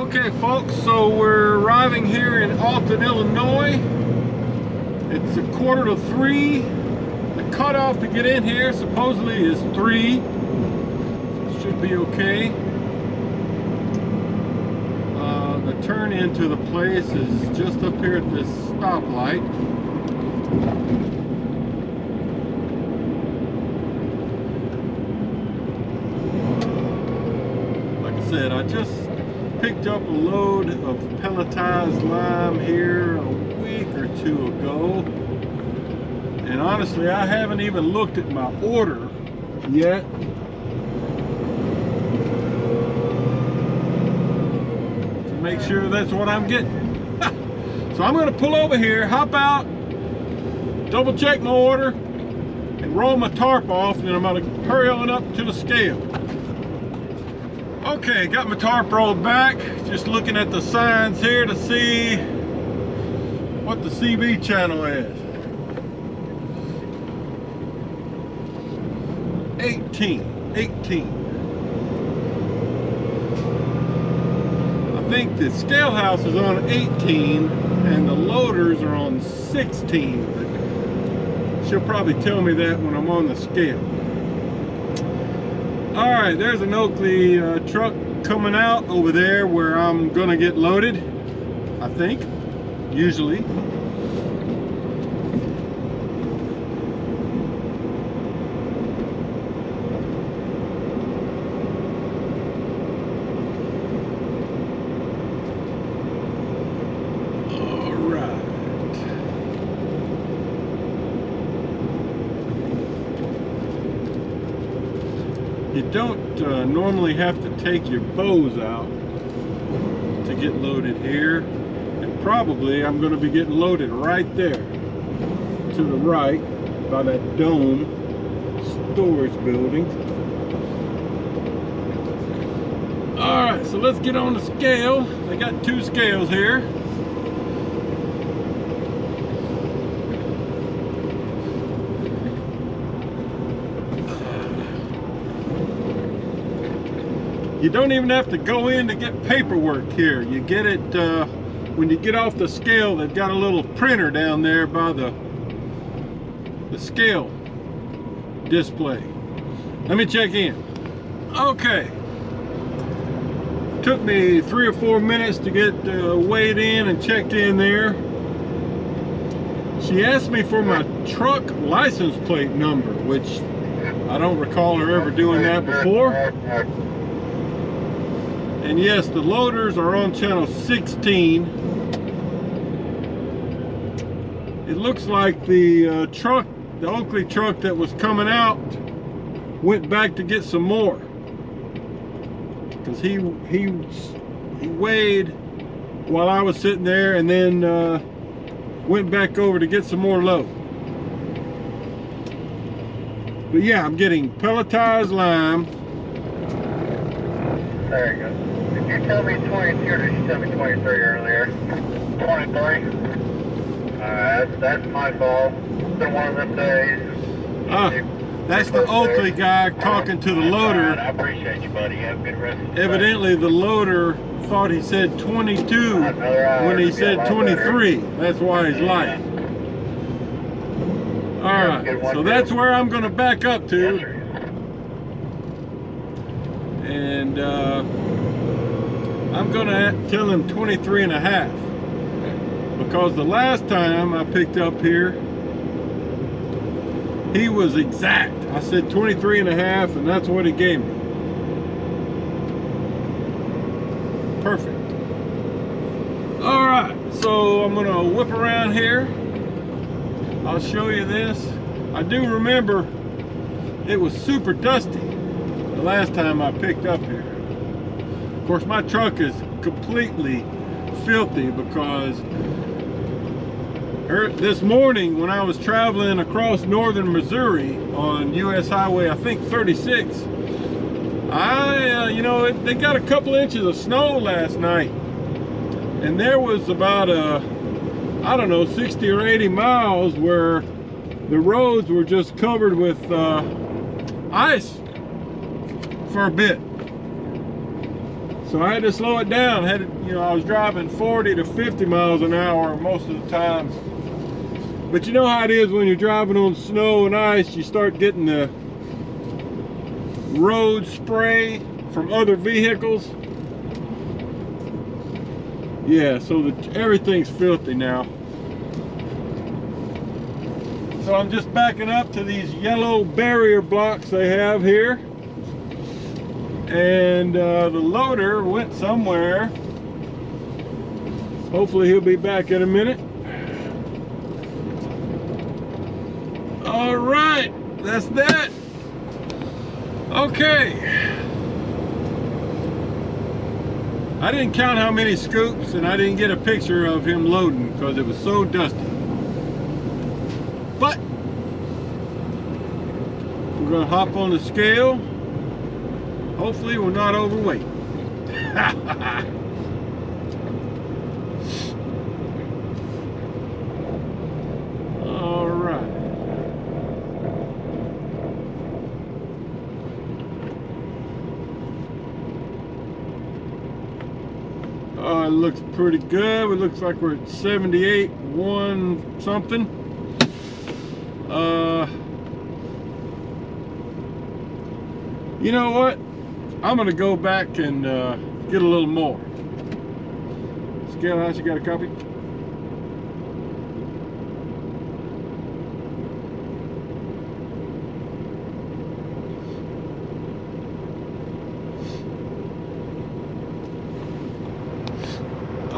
Okay folks, so we're arriving here in Alton, Illinois. It's 2:45. The cutoff to get in here supposedly is 3. Should be okay. The turn into the place is just up here at this stoplight. Like I said, I just picked up a load of pelletized lime here a week or 2 ago, and honestly I haven't even looked at my order yet. To make sure that's what I'm getting. So I'm going to pull over here, hop out, double check my order, and roll my tarp off, and then I'm going to hurry on up to the scale. Okay, got my tarp rolled back. Just looking at the signs here to see what the CB channel is. 18. I think the scale house is on 18 and the loaders are on 16. But she'll probably tell me that when I'm on the scale. All right, there's an Oakley truck coming out over there where I'm gonna get loaded, I think, usually. All right. You don't normally have to take your bows out to get loaded here, and probably I'm going to be getting loaded right there to the right by that dome storage building. Alright, so let's get on the scale. They got 2 scales here. You don't even have to go in to get paperwork here. You get it when you get off the scale. They've got a little printer down there by the scale display. Let me check in. Okay. Took me 3 or 4 minutes to get weighed in and checked in there. She asked me for my truck license plate number, which I don't recall her ever doing that before. And yes, the loaders are on channel 16. It looks like the truck, the Oakley truck that was coming out, went back to get some more. Because he weighed while I was sitting there, and then went back over to get some more load. But yeah, I'm getting pelletized lime. There you go. Did you tell me 22 or did you tell me 23 earlier? 23. That's my fault. It's been one of them days. That's the Oakley guy talking to the loader. I appreciate you, buddy. Have a good rest of the Evidently the loader thought he said 22 when he said 23. That's why he's lying. Alright, so that's where I'm going to back up to. And I'm gonna tell him 23 and a half, because the last time I picked up here he was exact. I said 23 and a half, and that's what he gave me. Perfect. All right, so I'm gonna whip around here. I'll show you this. I do remember it was super dusty the last time I picked up here. Of course, my truck is completely filthy because this morning when I was traveling across northern Missouri on US Highway, I think 36, they got a couple inches of snow last night, and there was about I don't know, 60 or 80 miles where the roads were just covered with ice for a bit. So I had to slow it down. I was driving 40 to 50 miles an hour most of the time. But you know how it is when you're driving on snow and ice, you start getting the road spray from other vehicles. Yeah, so everything's filthy now. So I'm just backing up to these yellow barrier blocks they have here. And the loader went somewhere. Hopefully he'll be back in a minute. All right, that's that. Okay. I didn't count how many scoops, and I didn't get a picture of him loading because it was so dusty. But we're gonna hop on the scale. Hopefully we're not overweight. All right. Oh, it looks pretty good. It looks like we're at 78, 1 something. You know what? I'm gonna go back and get a little more. Scale house, you got a copy?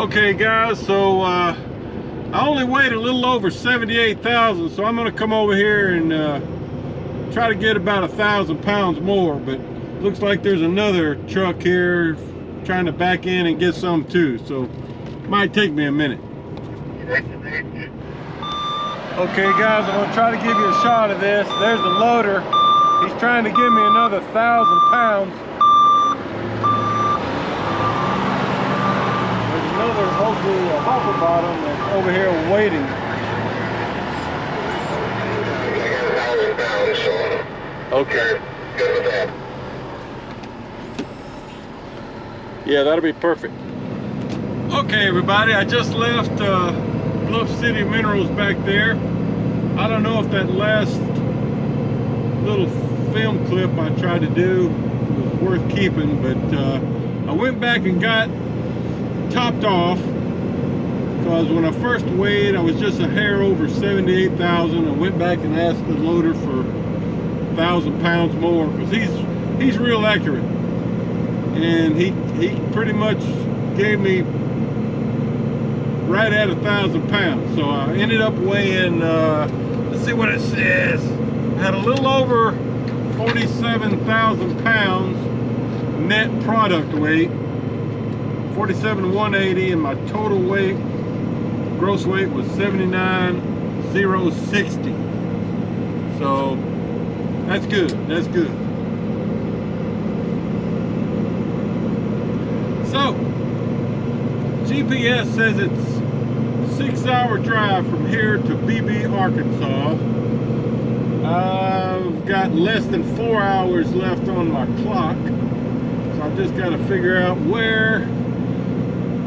Okay guys, so I only weighed a little over 78,000, so I'm gonna come over here and try to get about 1,000 pounds more, but looks like there's another truck here trying to back in and get some too, so might take me a minute. Okay guys, I'm gonna try to give you a shot of this. There's the loader. He's trying to give me another 1,000 pounds. There's another Oakley hopper bottom that's over here waiting. Okay. Good with that. Yeah, that'll be perfect. Okay, everybody, I just left Bluff City Minerals back there. I don't know if that last little film clip I tried to do was worth keeping, but I went back and got topped off because when I first weighed, I was just a hair over 78,000. I went back and asked the loader for 1,000 pounds more because he's real accurate, and he pretty much gave me right at 1,000 pounds. So I ended up weighing let's see what it says. I had a little over 47,000 pounds net product weight, 47,180, and my total weight, gross weight, was 79,060. So that's good. That's good. So GPS says it's a 6-hour drive from here to BB, Arkansas. I've got less than 4 hours left on my clock, so I've just got to figure out where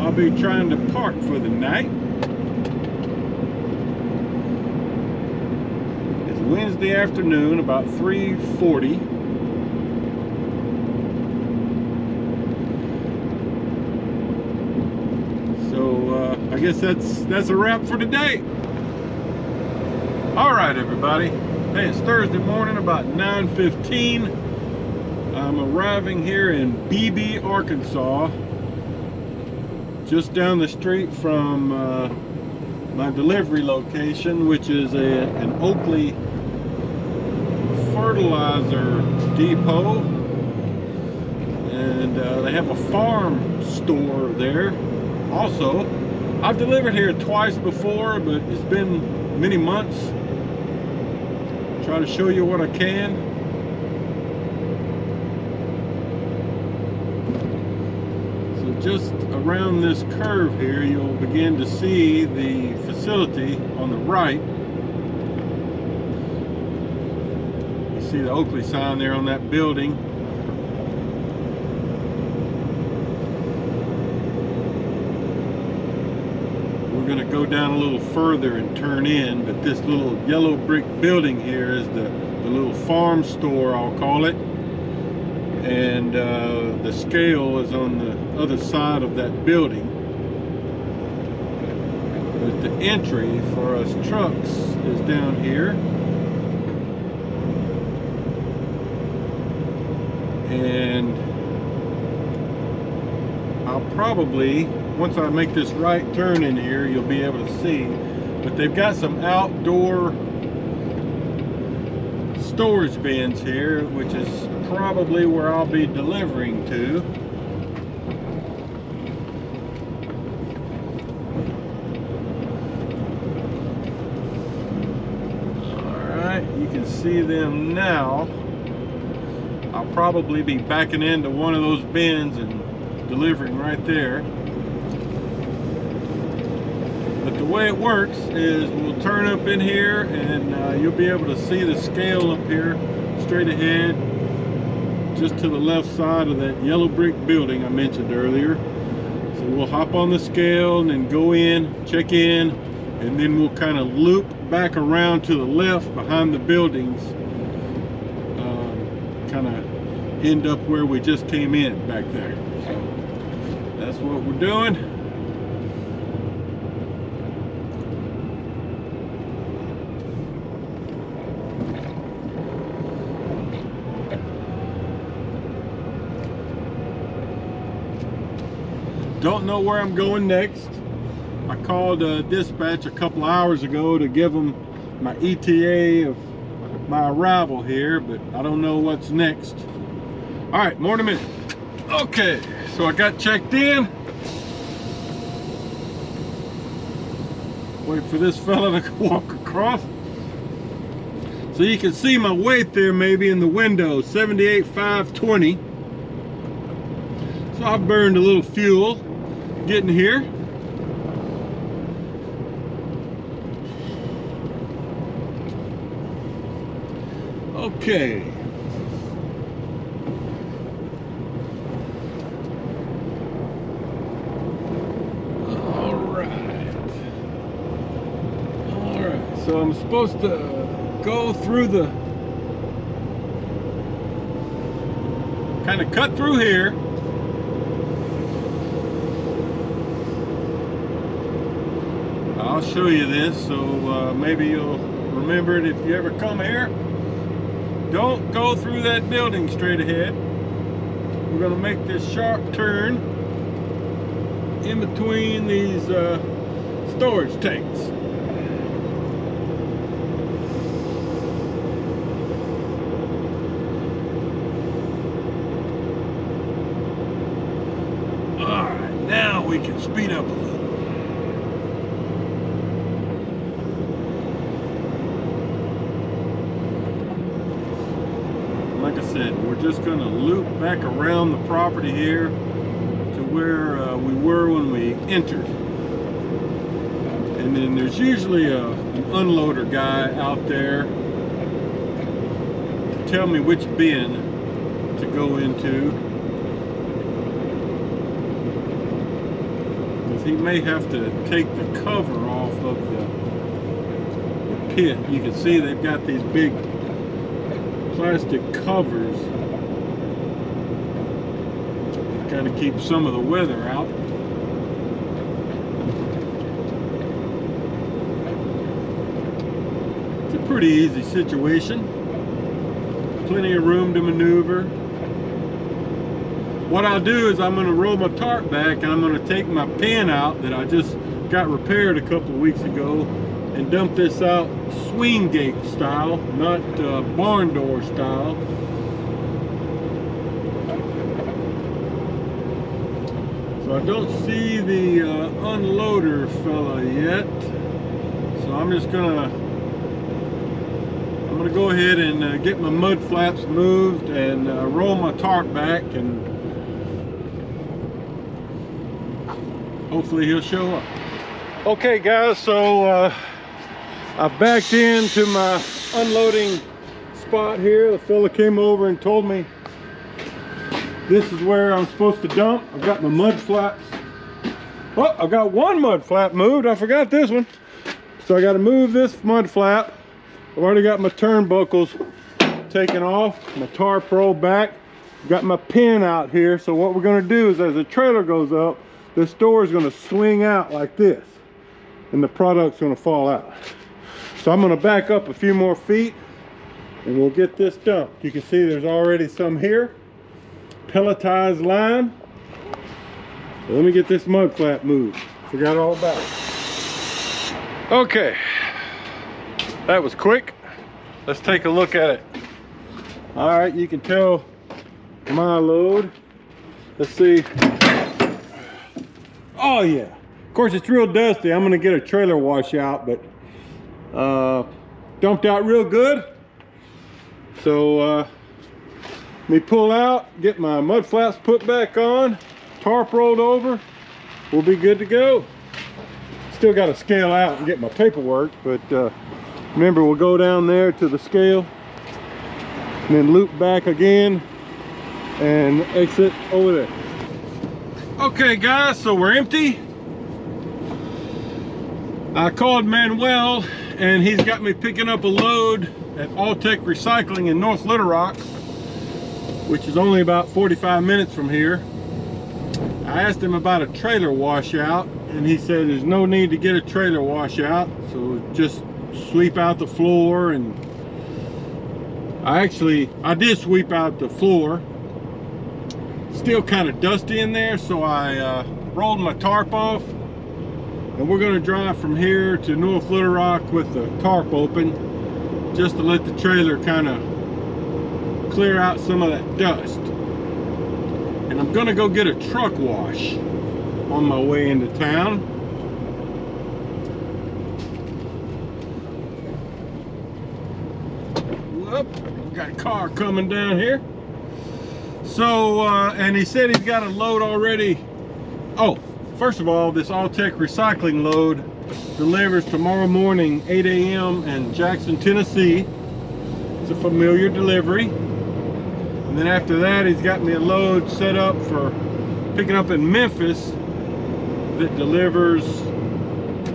I'll be trying to park for the night. It's Wednesday afternoon, about 3:40. So I guess that's a wrap for today. All right, everybody. Hey, it's Thursday morning, about 9:15. I'm arriving here in BB, Arkansas, just down the street from my delivery location, which is an Oakley fertilizer depot, and they have a farm store there also. I've delivered here twice before, but it's been many months. Try to show you what I can. So just around this curve here, you'll begin to see the facility on the right. You see the Oakley sign there on that building. we're going to go down a little further and turn in, but this little yellow brick building here is the little farm store, I'll call it, and the scale is on the other side of that building. But the entry for us trucks is down here, and I'll probably, once I make this right turn in here, you'll be able to see, but they've got some outdoor storage bins here, which is probably where I'll be delivering to. Alright, you can see them now. I'll probably be backing into one of those bins and delivering right there. But the way it works is we'll turn up in here, and you'll be able to see the scale up here straight ahead, just to the left side of that yellow brick building I mentioned earlier. So we'll hop on the scale and then go in, check in, and then we'll kind of loop back around to the left behind the buildings, kind of end up where we just came in back there. So that's what we're doing. Don't know where I'm going next. I called dispatch a couple hours ago to give them my ETA of my arrival here, but I don't know what's next. All right, more in a minute. Okay, so I got checked in. Wait for this fella to walk across. So you can see my weight there maybe in the window, 78,520. So I've burned a little fuel getting here. Okay. Alright, so I'm supposed to go through the, kind of cut through here. I'll show you this, so maybe you'll remember it if you ever come here. Don't go through that building straight ahead. We're going to make this sharp turn in between these storage tanks. Alright, now we can speed up a little. Like I said, we're just going to loop back around the property here to where we were when we entered. And then there's usually an unloader guy out there to tell me which bin to go into. Because he may have to take the cover off of the pit. You can see they've got these big plastic covers to kind of keep some of the weather out. It's a pretty easy situation. Plenty of room to maneuver. What I'll do is I'm going to roll my tarp back, and I'm going to take my pan out that I just got repaired a couple of weeks ago and dump this out swing gate style, not barn door style. So I don't see the unloader fella yet, so I'm gonna go ahead and get my mud flaps moved and roll my tarp back, and hopefully he'll show up. Okay guys, so I've backed into my unloading spot here. The fella came over and told me this is where I'm supposed to dump. I've got my mud flaps Oh, I got one mud flap moved. I forgot this one. So I got to move this mud flap. I've already got my turnbuckles taken off, my tarp rolled back. Got my pin out here. So what we're going to do is as the trailer goes up, this door is going to swing out like this. And the product's going to fall out. So I'm going to back up a few more feet and we'll get this done. You can see there's already some here. Pelletized line. So let me get this mud flap moved. Forgot all about it. Okay, that was quick. Let's take a look at it. All right, you can tell my load. Let's see. Oh yeah, of course it's real dusty. I'm gonna get a trailer wash out, but dumped out real good. So let me pull out, get my mud flaps put back on, tarp rolled over, we'll be good to go. Still got to scale out and get my paperwork, but remember, we'll go down there to the scale and then loop back again and exit over there. Okay guys, so we're empty. I called Manuel and he's got me picking up a load at Alltech Recycling in North Little Rock, which is only about 45 minutes from here. I asked him about a trailer washout and he said there's no need to get a trailer washout, so just sweep out the floor. And I did sweep out the floor. Still kind of dusty in there, so I rolled my tarp off and we're going to drive from here to North Little Rock with the tarp open, just to let the trailer kind of clear out some of that dust. And I'm gonna go get a truck wash on my way into town. Whoop, we got a car coming down here. So, and he said he's got a load already. Oh, first of all, this Alltech Recycling load delivers tomorrow morning, 8 a.m. in Jackson, Tennessee. It's a familiar delivery. And then after that, he's got me a load set up for picking up in Memphis that delivers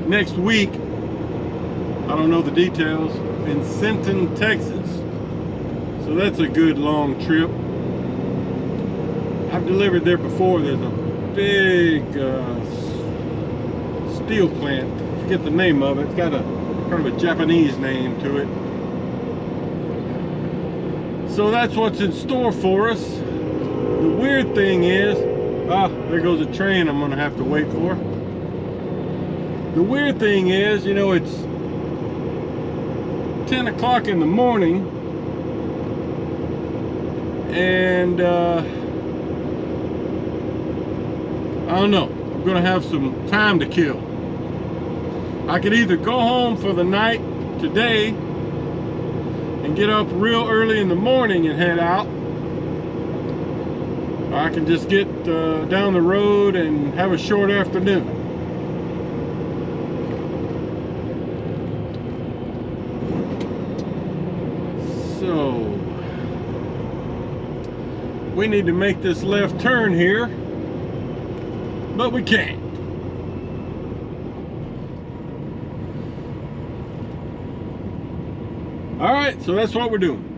next week. I don't know the details. In Sinton, Texas. So that's a good long trip. I've delivered there before. There's a big steel plant. I forget the name of it. It's got a kind of a Japanese name to it. So that's what's in store for us. The weird thing is, there goes a train I'm gonna have to wait for. The weird thing is, you know, it's 10 o'clock in the morning and I don't know, I'm gonna have some time to kill. I could either go home for the night today and get up real early in the morning and head out, or I can just get down the road and have a short afternoon. So we need to make this left turn here, but we can't. All right, so that's what we're doing.